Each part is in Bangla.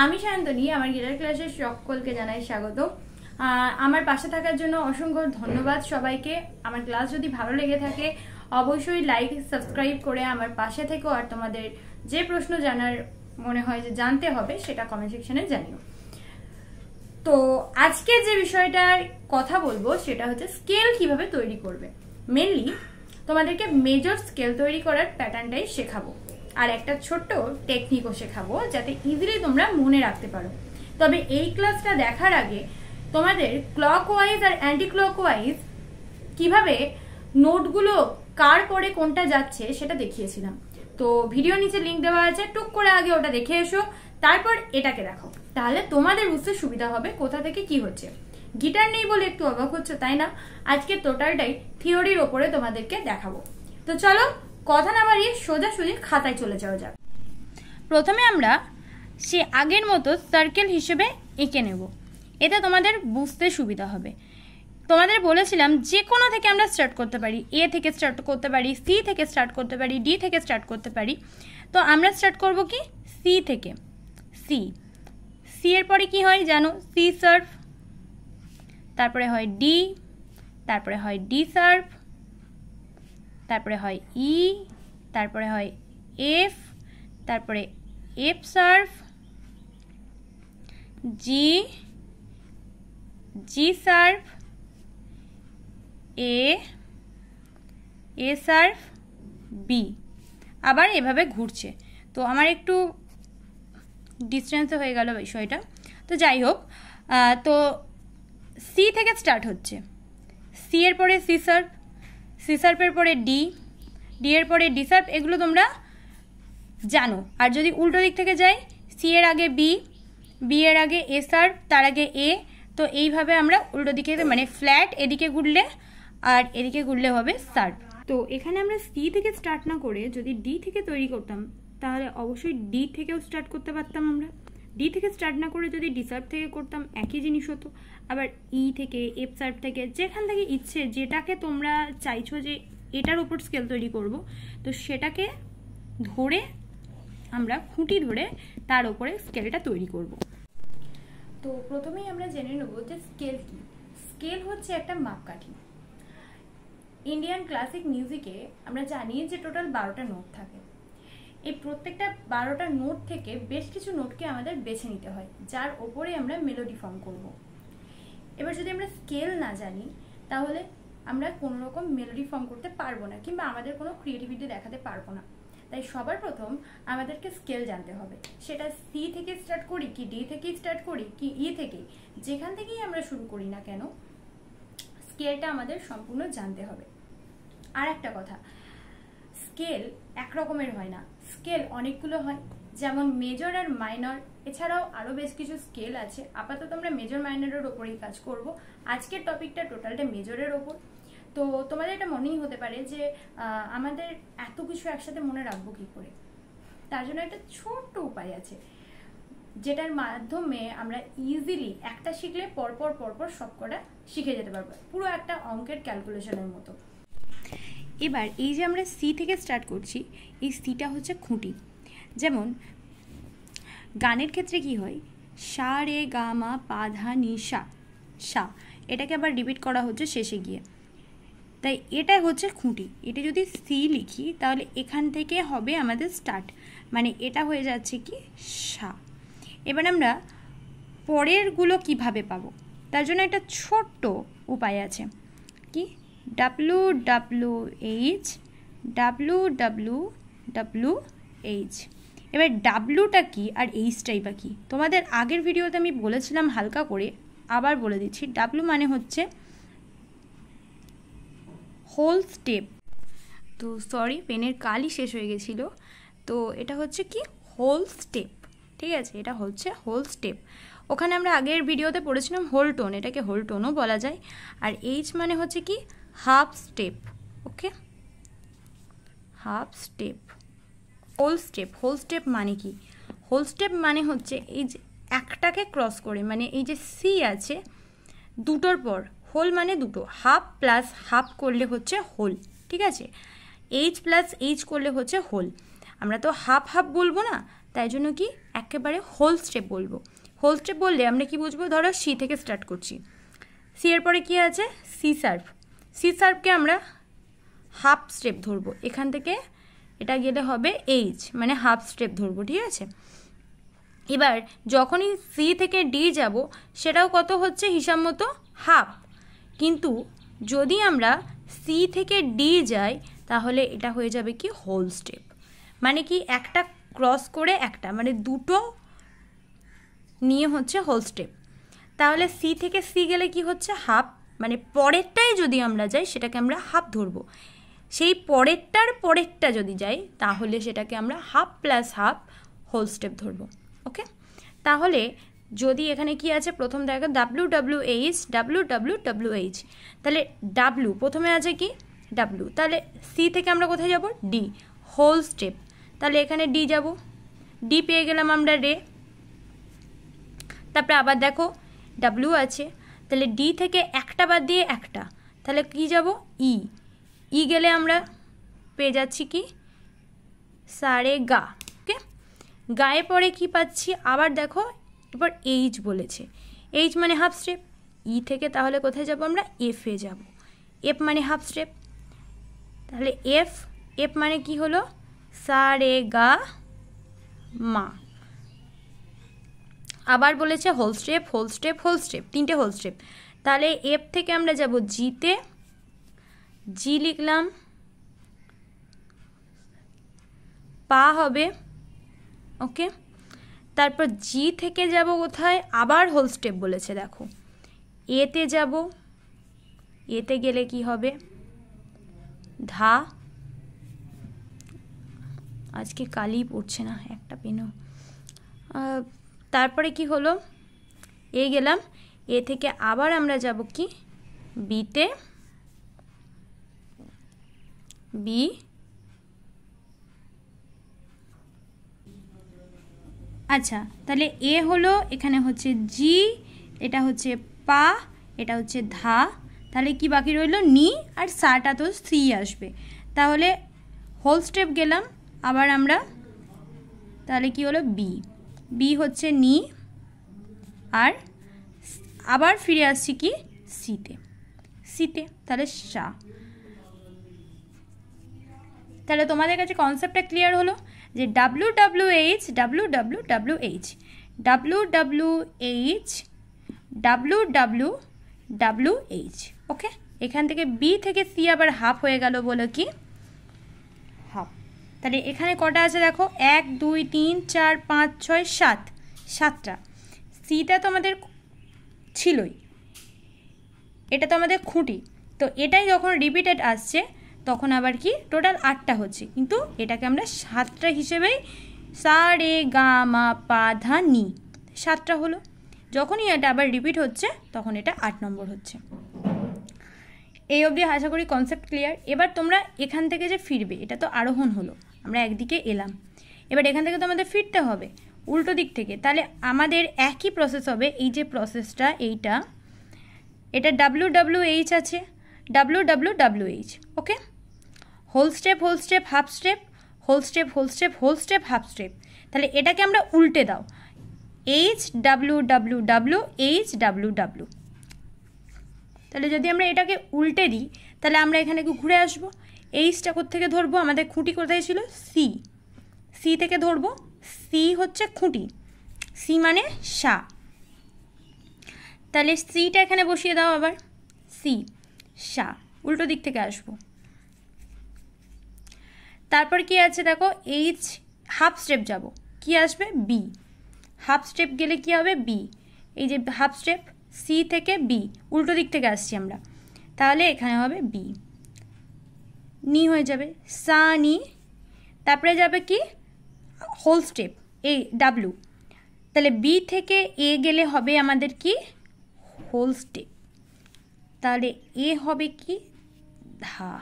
আমি শান্তনী, আমার গিটার ক্লাসের সকলকে জানাই স্বাগত। আমার পাশে থাকার জন্য অসংখ্য ধন্যবাদ সবাইকে। আমার ক্লাস যদি ভালো লেগে থাকে অবশ্যই লাইক সাবস্ক্রাইব করে আমার পাশে থেকো, আর তোমাদের যে প্রশ্ন জানার মনে হয় যে জানতে হবে সেটা কমেন্ট সেকশনে জানিও। তো আজকে যে বিষয়টার কথা বলবো সেটা হচ্ছে স্কেল কিভাবে তৈরি করবে। মেনলি তোমাদেরকে মেজর স্কেল তৈরি করার প্যাটার্নটাই শেখাবো, আর একটা ছোট্ট টেকনিকও শেখাবো যাতে ইজিলি তোমরা মনে রাখতে পারো। তবে এই ক্লাসটা দেখার আগে তোমাদের ক্লকওয়াইজ আর অ্যান্টি ক্লকওয়াইজ কিভাবে নোটগুলো কার পরে কোনটা যাচ্ছে সেটা দেখিয়েছিলাম। তো ভিডিও নিচে লিঙ্ক দেওয়া আছে, টুক করে আগে ওটা দেখে এসো, তারপর এটাকে দেখো, তাহলে তোমাদের বুঝতে সুবিধা হবে কোথা থেকে কি হচ্ছে। গিটার নেই বলে একটু অবাক হচ্ছে তাই না? আজকে টোটালটাই থিওরির ওপরে তোমাদেরকে দেখাবো। তো চলো কথা না বাড়িয়ে সোজাসুজি খাতায় চলে যাওয়া যাক। প্রথমে আমরা সে আগের মতো সার্কেল হিসেবে এঁকে নেব, এতে তোমাদের বুঝতে সুবিধা হবে। তোমাদের বলেছিলাম যে কোনো থেকে আমরা স্টার্ট করতে পারি, এ থেকে স্টার্ট করতে পারি, সি থেকে স্টার্ট করতে পারি, ডি থেকে স্টার্ট করতে পারি। তো আমরা স্টার্ট করব কি সি থেকে। সি সি এর পরে কি হয় জানো? সি শার্প, তারপরে হয় ডি, তারপরে হয় ডি শার্প, তারপরে হয় ই, তারপরে হয় এফ, তারপরে এফ শার্প, জি, জি শার্প, এ, এ শার্প, বি। আবার এভাবে ঘুরছে। তো আমার একটু ডিস্টেন্সে হয়ে গেল বিষয়টা। তো যাই হোক, তো সি থেকে স্টার্ট হচ্ছে। সি এর পরে সি শার্প, সি শার্পের পরে ডি, ডি এর পরে ডি শার্প, এগুলো তোমরা জানো। আর যদি উল্টো দিক থেকে যাই, সি এর আগে বি, বি এর আগে এ শার্প, তার আগে এ। তো এইভাবে আমরা উল্টো দিকে মানে ফ্ল্যাট এদিকে ঘুরলে আর এদিকে ঘুরলে হবে শার্প। তো এখানে আমরা সি থেকে স্টার্ট না করে যদি ডি থেকে তৈরি করতাম তাহলে অবশ্যই ডি থেকেও স্টার্ট করতে পারতাম। আমরা ডি থেকে স্টার্ট না করে যদি ডি শার্প থেকে করতাম একই জিনিস হতো। আবার ই থেকে, এফ শার্প থেকে, যেখান থেকে ইচ্ছে যেটাকে তোমরা চাইছো যে এটার উপর স্কেল তৈরি করব, তো সেটাকে ধরে আমরা খুঁটি ধরে তার উপরে স্কেলটা তৈরি করব। তো প্রথমেই আমরা জেনে নেব যে স্কেল কি। স্কেল হচ্ছে একটা মাপকাঠি। ইন্ডিয়ান ক্লাসিক মিউজিকে আমরা জানি যে টোটাল 12টা নোট থাকে। এই প্রত্যেকটা 12টা নোট থেকে বেশ কিছু নোটকে আমাদের বেছে নিতে হয়, যার ওপরে আমরা মেলোডি ফর্ম করব। এবার যদি আমরা স্কেল না জানি তাহলে আমরা কোনো রকম মেলোডি ফর্ম করতে পারবো না, কিংবা আমাদের কোনো ক্রিয়েটিভিটি দেখাতে পারবো না। তাই সবার প্রথম আমাদেরকে স্কেল জানতে হবে। সেটা সি থেকে স্টার্ট করি কি ডি থেকে স্টার্ট করি কি ই থেকে, যেখান থেকেই আমরা শুরু করি না কেন, স্কেলটা আমাদের সম্পূর্ণ জানতে হবে। আর একটা কথা, স্কেল এক রকমের হয় না, স্কেল অনেকগুলো হয়, যেমন মেজর আর মাইনর। এছাড়াও আরও বেশ কিছু স্কেল আছে। আপাতত আমরা মেজর মাইনরের ওপরেই কাজ করব। আজকের টপিকটা টোটালটা মেজরের ওপর। তো তোমাদের এটা মনেই হতে পারে যে আমাদের এত কিছু একসাথে মনে রাখবো কি করে। তার জন্য একটা ছোট্ট উপায় আছে, যেটার মাধ্যমে আমরা ইজিলি একটা শিখলে পরপর পরপর সবকটা শিখে যেতে পারবো, পুরো একটা অঙ্কের ক্যালকুলেশনের মতো। এবার এই যে আমরা সি থেকে স্টার্ট করছি, এই সিটা হচ্ছে খুঁটি। যেমন গানের ক্ষেত্রে কি হয়, সা রে গা মা পা ধা নি সা, সা, এটাকে আবার রিপিট করা হচ্ছে শেষে গিয়ে। তাই এটা হচ্ছে খুঁটি। এটা যদি সি লিখি তাহলে এখান থেকে হবে আমাদের স্টার্ট, মানে এটা হয়ে যাচ্ছে কি সা। এবার আমরা পরেরগুলো কিভাবে পাবো, তার জন্য একটা ছোট্ট উপায় আছে। কি? W W H, W W W H. এবার ডাব্লুটা কি আর এইচটাই বা কি? তোমাদের আগের ভিডিওতে আমি বলেছিলাম হালকা করে, আবার বলে দিচ্ছি। ডাব্লু মানে হচ্ছে হোল স্টেপ। তো সরি, পেনের কালি শেষ হয়ে গেছিলো। তো এটা হচ্ছে কি হোল স্টেপ, ঠিক আছে? এটা হচ্ছে হোল স্টেপ। ওখানে আমরা আগের ভিডিওতে পড়েছিলাম হোল টোন, এটাকে হোল টোনও বলা যায়। আর এইচ মানে হচ্ছে কি half step. Okay, half step. Whole step, whole step মানে কি? হোল স্টেপ মানে হচ্ছে এই যে একটাকে ক্রস করে, মানে এই যে সি আছে দুটোর পর, হোল মানে দুটো, হাফ প্লাস হাফ করলে হচ্ছে হোল, ঠিক আছে? এইচ প্লাস এইচ করলে হচ্ছে হোল। আমরা তো হাফ হাফ বলবো না, তাই জন্য কি একেবারে হোল স্টেপ বলবো। হোল স্টেপ বললে আমরা কি বুঝবো, ধরো সি থেকে স্টার্ট করছি, সি এর পরে কি আছে সি শার্প, সি শার্পকে আমরা হাফ স্টেপ ধরবো, এখান থেকে এটা গেলে হবে এইচ, মানে হাফ স্টেপ ধরবো, ঠিক আছে। এবার যখনই সি থেকে ডি যাব সেটাও কত হচ্ছে হিসাব মতো হাফ, কিন্তু যদি আমরা সি থেকে ডি যাই তাহলে এটা হয়ে যাবে কি হোল স্টেপ, মানে কি একটা ক্রস করে একটা, মানে দুটো নিয়ে হচ্ছে হোল স্টেপ। তাহলে সি থেকে সি গেলে কি হচ্ছে হাফ, মানে পরেরটাই যদি আমরা যাই সেটাকে আমরা হাফ ধরবো, সেই পরেরটা যদি যাই তাহলে সেটাকে আমরা half plus half whole step ধরবো। ওকে, তাহলে যদি এখানে কি আছে প্রথম দেখো W W H W W W H, তাহলে ডাব্লিউ প্রথমে আছে কি ডাব্লিউ, তাহলে সি থেকে আমরা কোথায় যাব ডি, হোল স্টেপ, তাহলে এখানে ডি যাব, ডি পেয়ে গেলাম আমরা রে, তারপরে আবার দেখো ডাব্লিউ আছে, তাহলে ডি থেকে একটা বাদ দিয়ে একটা, তাহলে কি যাব ই, ই গেলে আমরা পেয়ে যাচ্ছি কি সারে গা। ওকে, গায়ে পরে কি পাচ্ছি আবার দেখো এরপর এইচ বলেছে, এইচ মানে হাফ স্টেপ, ই থেকে তাহলে কোথায় যাব আমরা এফে যাব, এফ মানে হাফ স্টেপ, তাহলে এফ, এফ মানে কি হলো সারে গা মা, আবার বলেছে whole step whole step whole step, তিনটে হোল স্টেপ, তাহলে এফ থেকে আমরা যাব জিতে, জি লিখলাম, পা হবে। ওকে, তারপর জি থেকে যাব কোথায় আবার হোল স্টেপ বলেছে, দেখো এতে যাব, এতে গেলে কি হবে ধা, আজকে কালি পড়ছে না একটা পেনও, তারপরে কি হলো এ গেলাম, এ থেকে আবার আমরা যাব কি বিতে, বি, আচ্ছা তাহলে এ হলো, এখানে হচ্ছে জি, এটা হচ্ছে পা, এটা হচ্ছে ধা, তাহলে কি বাকি রইল নি, আর সাটা তো সি আসবে, তাহলে হোল স্টেপ গেলাম আবার আমরা, তাহলে কি হলো বি, বি হচ্ছে নি, আর আবার ফিরে আসছি কি সিতে, সিতে তাহলে সা। তাহলে তোমাদের কাছে কনসেপ্টটা ক্লিয়ার হলো যে W W H W W W H W W H W W W H. Okay, এখান থেকে বি থেকে সি আবার হাফ হয়ে গেল বলো কি হাফ, তাহলে এখানে কটা আছে দেখো 1 2 3 4 5 6 7, সাতটা, সিটা তো আমাদের ছিলই, এটা তো আমাদের খুঁটি, তো এটাই যখন রিপিটেড আসছে তখন আবার কি টোটাল 8টা হচ্ছে, কিন্তু এটাকে আমরা 7টা হিসেবেই সা রে গা মা পা ধা নি 7টা হলো, যখনই এটা আবার রিপিট হচ্ছে তখন এটা 8 নম্বর হচ্ছে। এই অবধি আশা করি কনসেপ্ট ক্লিয়ার। এবার তোমরা এখান থেকে যে ফিরবে, এটা তো আরোহণ হলো, আমরা একদিকে এলাম, এবার এখান থেকে তো আমাদের ফিরতে হবে উল্টো দিক থেকে, তাহলে আমাদের একই প্রসেস হবে, এই যে প্রসেসটা এইটা, এটা ডাব্লিউ ডাব্লিউ এইচ আছে, W W W H. Okay, whole step half step, whole step whole step half step, তাহলে এটাকে আমরা উল্টে দাও, H W W W H W W, তাহলে যদি আমরা এটাকে উল্টে দিই তাহলে আমরা এখানে ঘুরে আসবো, এইচটা কোত্থেকে ধরবো, আমাদের খুঁটি কোথায় ছিল সি, সি থেকে ধরবো, সি হচ্ছে খুঁটি, সি মানে সা, তাহলে সিটা এখানে বসিয়ে দাও আবার, সি সা, উল্টো দিক থেকে আসবো, তারপর কি আছে দেখো এইচ হাফ স্টেপ যাব, কি আসবে বি, হাফ স্টেপ গেলে কি হবে বি, এই যে হাফ স্টেপ সি থেকে বি, উল্টো দিক থেকে আসছি আমরা, তাহলে এখানে হবে বি, নি হয়ে যাবে সা নি, তারপরে যাবে কি হোল স্টেপ এ ডাব্লিউ, তাহলে বি থেকে এ গেলে হবে আমাদের কি হোল স্টেপ, তাহলে এ হবে কি ধা,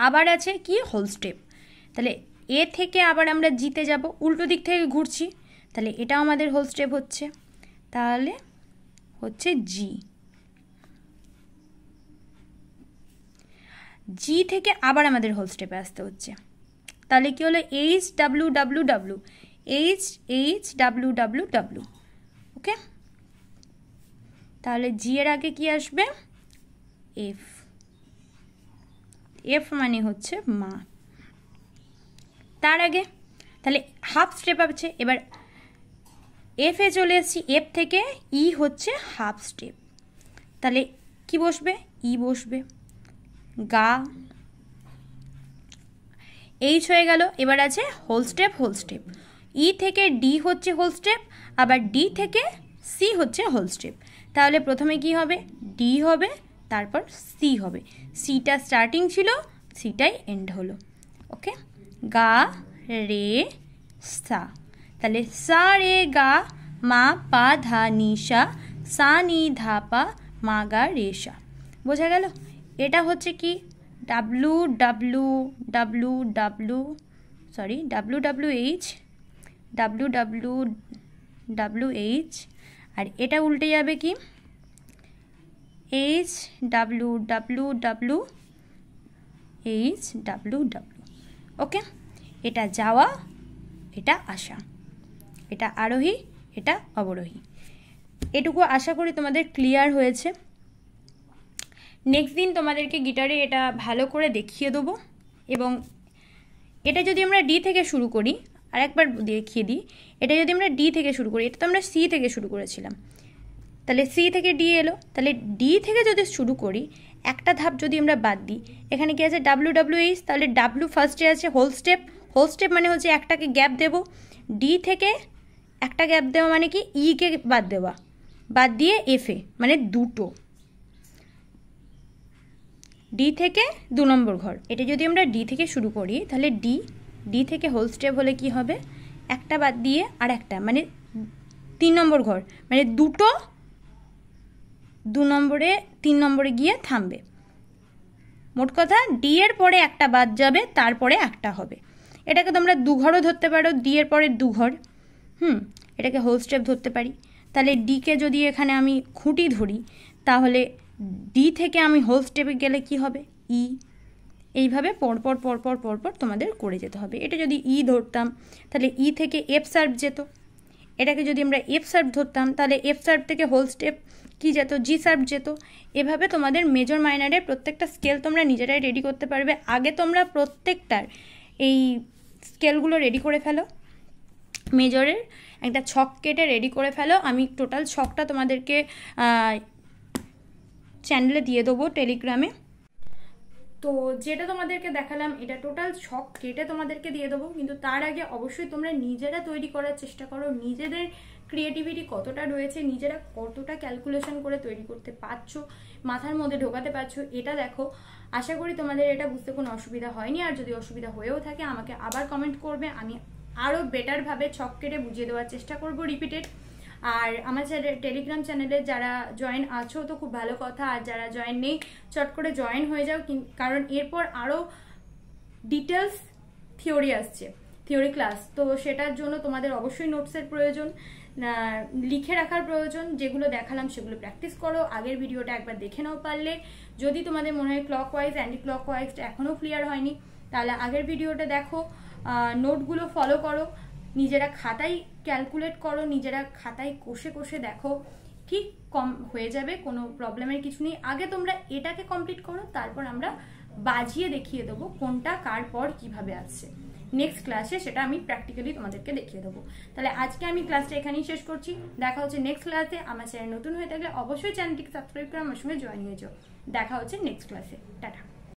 আবার আছে কি হোল স্টেপ, তাহলে এ থেকে আবার আমরা জিতে যাব, উল্টো দিক থেকে ঘুরছি, তাহলে এটাও আমাদের হোল স্টেপ হচ্ছে, তাহলে হচ্ছে জি, জি থেকে আবার আমাদের হোল স্টেপে আসতে হচ্ছে, তাহলে কি হলো HWWW, HHWWW। ওকে, তাহলে জি এর আগে কি আসবে? এফ। এফ মানে হচ্ছে মা। তার আগে তাহলে হাফ স্টেপ আছে। এবার এফ এ চলে এসেছি, এফ থেকে ই হচ্ছে হাফ স্টেপ, তাহলে কি বসবে? ই বসবে। গা, এইচ হয়ে গেল। এবার আছে হোল স্টেপ, হোল স্টেপ। ই থেকে ডি হচ্ছে হোল স্টেপ, আবার ডি থেকে সি হচ্ছে হোল স্টেপ। তাহলে প্রথমে কি হবে? ডি হবে, তারপর সি হবে। সিটা স্টার্টিং ছিল, সিটাই এন্ড হলো। ওকে, গা রে সা, তাহলে সা রে গা মা পা ধা নি সা, সা নি ধা পা মা গা রে সা। বোঝা গেল? এটা হচ্ছে কি WWWH, WWWH, আর এটা উল্টে যাবে কি HWWW, HWW। ওকে, এটা যাওয়া, এটা আসা, এটা আরোহী, এটা অবরোহী। এটুকু আশা করি তোমাদের ক্লিয়ার হয়েছে। নেক্সট দিন তোমাদেরকে গিটারে এটা ভালো করে দেখিয়ে দেবো। এবং এটা যদি আমরা ডি থেকে শুরু করি, আর একবার দেখিয়ে দিই, এটা যদি আমরা ডি থেকে শুরু করি, এটা তো আমরা সি থেকে শুরু করেছিলাম, তাহলে সি থেকে ডি এলো, তাহলে ডি থেকে যদি শুরু করি, একটা ধাপ যদি আমরা বাদ দিই, এখানে কি আছে? WWH, তাহলে ডাব্লু ফার্স্টে আছে হোল স্টেপ। হোল স্টেপ মানে হচ্ছে একটাকে গ্যাপ দেব। ডি থেকে একটা গ্যাপ দেওয়া মানে কি ইকে বাদ দেওয়া, বাদ দিয়ে এফে মানে দুটো। ডি থেকে 2 নম্বর ঘর। এটা যদি আমরা ডি থেকে শুরু করি, তাহলে ডি থেকে হোল স্টেপ হলে কি হবে? একটা বাদ দিয়ে আর একটা মানে 3 নম্বর ঘর, মানে দুটো 2 নম্বরে 3 নম্বরে গিয়ে থামবে। মোট কথা ডি এর পরে একটা বাদ যাবে, তারপরে একটা হবে। এটাকে তোমরা 2 ঘরও ধরতে পারো, ডি এর পরে 2 ঘর। এটাকে হোল স্টেপ ধরতে পারি। তাহলে ডিকে যদি এখানে আমি খুঁটি ধরি, তাহলে ডি থেকে আমি হোল স্টেপে গেলে কি হবে? ই। এইভাবে পরপর পরপর পরপর তোমাদের করে যেতে হবে। এটা যদি ই ধরতাম, তাহলে ই থেকে এফ শার্প যেত। এটাকে যদি আমরা এফ শার্প ধরতাম, তাহলে এফ শার্প থেকে হোল স্টেপ কি যেত? জি শার্প যেত। এভাবে তোমাদের মেজর মাইনারের প্রত্যেকটা স্কেল তোমরা নিজেরাই রেডি করতে পারবে। আগে তোমরা প্রত্যেকটার এই স্কেলগুলো রেডি করে ফেলো, মেজরের একটা ছক কেটে রেডি করে ফেলো। আমি টোটাল ছকটা তোমাদেরকে চ্যানেলে দিয়ে দেবো টেলিগ্রামে। তো যেটা তোমাদেরকে দেখালাম, এটা টোটাল ছক কেটে তোমাদেরকে দিয়ে দেবো। কিন্তু তার আগে অবশ্যই তোমরা নিজেরা তৈরি করার চেষ্টা করো। নিজেদের ক্রিয়েটিভিটি কতটা রয়েছে, নিজেরা কতটা ক্যালকুলেশন করে তৈরি করতে পারছো, মাথার মধ্যে ঢোকাতে পারছো, এটা দেখো। আশা করি তোমাদের এটা বুঝতে কোনো অসুবিধা হয়নি। আর যদি অসুবিধা হয়েও থাকে, আমাকে আবার কমেন্ট করবে, আমি আরও বেটারভাবে ছক কেটে বুঝিয়ে দেওয়ার চেষ্টা করব রিপিটেড। আর আমার টেলিগ্রাম চ্যানেলে যারা জয়েন আছো তো খুব ভালো কথা, আর যারা জয়েন নেই চট করে জয়েন হয়ে যাও, কারণ এরপর আরও ডিটেলস থিওরি আসছে, থিওরি ক্লাস। তো সেটার জন্য তোমাদের অবশ্যই নোটসের প্রয়োজন, লিখে রাখার প্রয়োজন। যেগুলো দেখালাম সেগুলো প্র্যাকটিস করো। আগের ভিডিওটা একবার দেখে নাও পারলে। যদি তোমাদের মনে হয় ক্লকওয়াইজ অ্যান্টি ক্লকওয়াইজটা এখনও ক্লিয়ার হয়নি, তাহলে আগের ভিডিওটা দেখো, নোটগুলো ফলো করো, নিজেরা খাতায় ক্যালকুলেট করো, নিজেরা খাতায় কষে কষে দেখো, ঠিক কম হয়ে যাবে, কোনো প্রবলেমের কিছু নেই। আগে তোমরা এটাকে কমপ্লিট করো, তারপর আমরা বাজিয়ে দেখিয়ে দেবো কোনটা কার পর কিভাবে আসছে। নেক্সট ক্লাসে সেটা আমি প্র্যাকটিক্যালি তোমাদেরকে দেখিয়ে দেবো। তাহলে আজকে আমি ক্লাসটা এখানেই শেষ করছি। দেখা হচ্ছে নেক্সট ক্লাসে। আমার চ্যানেল নতুন হয়ে থাকলে অবশ্যই চ্যানেলটিকে সাবস্ক্রাইব করে আমার সঙ্গে জয়েন হয়ে যাও। দেখা হচ্ছে নেক্সট ক্লাসে। টাটা।